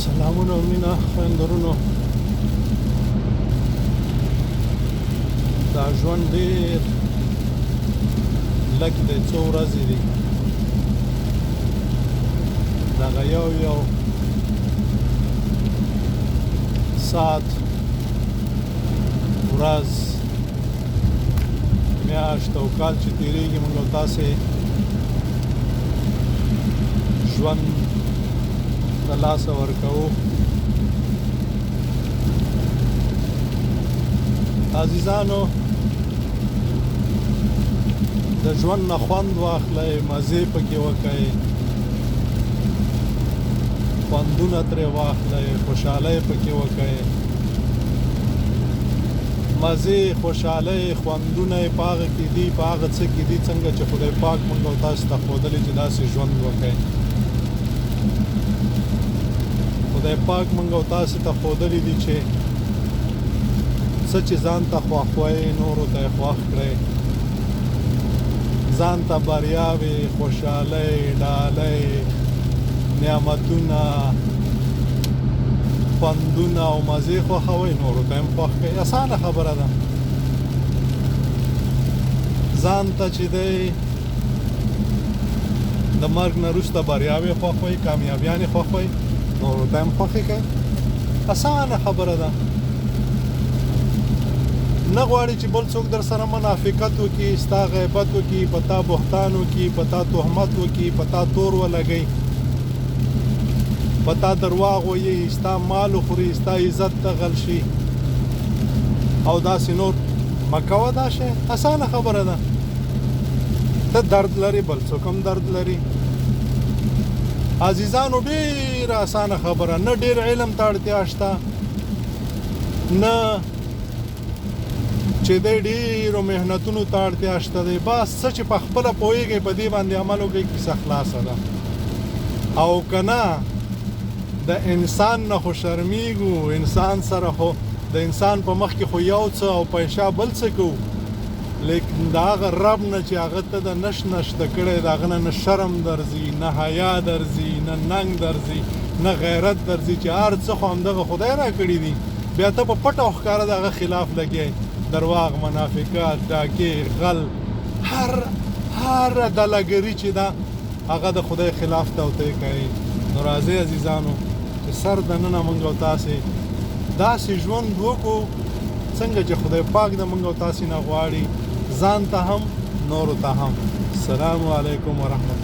سلامونه او مینه خویندرونو، دا ژوند ډېر لږ دی، څو ورځې دي. دغه یو ساعت، ورځ، میاشت او کال چې تېرېږي، موږ او تاسې ژوند د لاسه ورکوو. عزیزانو، د ژوند نه خوند واخلئ، مزې پکې وکئ، خوندونه ترې واخلئ، خوشحالۍ پکې وکئ. مزې، خوشحالۍ، خوندونه یې په هغه کې دي، په هغه څه کې دي څنګه چې خدای پاک موږ او تاسو ته ښودلی چې داسې ژوند وکئ. خدای پاک موږ او تاسو ته ښودلی دي چې څه چې ځان ته خواښوئ، نورو ته یې خوښ کړئ. ځان ته بریاوې، خوشحالۍ، ډالۍ، نعمتونه، خوندونه او مزې خوښوئ، نورو ته هم خوښ کړئ. اسانه خبره ده. ځان ته چې دی د مرګ نه وروسته بریاوې خوښوئ، کامیابیانې خوښوئ، نورو ته هم خوښې کړئ. اسانه خبره ده. نه غواړي چې بل څوک در سره منافقت وکړي، ستا غیبت وکړي، په تا بهتان وکړي، په تا تهمت وکړي، په تا تور ولګوي، په تا درواغ ووایي، ستا مال وخوري، ستا عزت ته غل شي او داسې نور. مه کوه دا شی. اسانه خبره ده. ته درد لري، بل څوک هم درد لري. عزیزانو، ډېره اسانه خبره. نه ډېر علم ته اړتیا شته، نه چې دی ډېرو محنتونو ته اړتیا شته دی. بس څه چې په خپله پوهېږئ، په دې باندې عمل وکړئ، کیسه خلاصه ده. او که نه، د انسان نه خو شرمېږو، انسان سره خو د انسان په مخ کې خو یو څه او په انشا بل څه کوو، لیکن د هغه رب نه چې هغه ته د نشته کړی، د هغه نه شرم درځي، نه حیا درځي، نه ننګ درځي، نه غیرت درځي، چې هر څه خو همدغه خدای را کړي دي. بیا ته په پټه او ښکاره د هغه خلاف لګئ. درواغ، منافقت، ډاکې، غل، هر دلګري چې ده، هغه د خدای خلاف توطیې کوي. نو راځئ عزیزانو چې سر دننه موږ او تاسې داسې ژوند وکړو څنګه چې خدای پاک د موږ او تاسې نه غواړي، ځان ته هم نورو ته هم. السلام علیکم ورحمت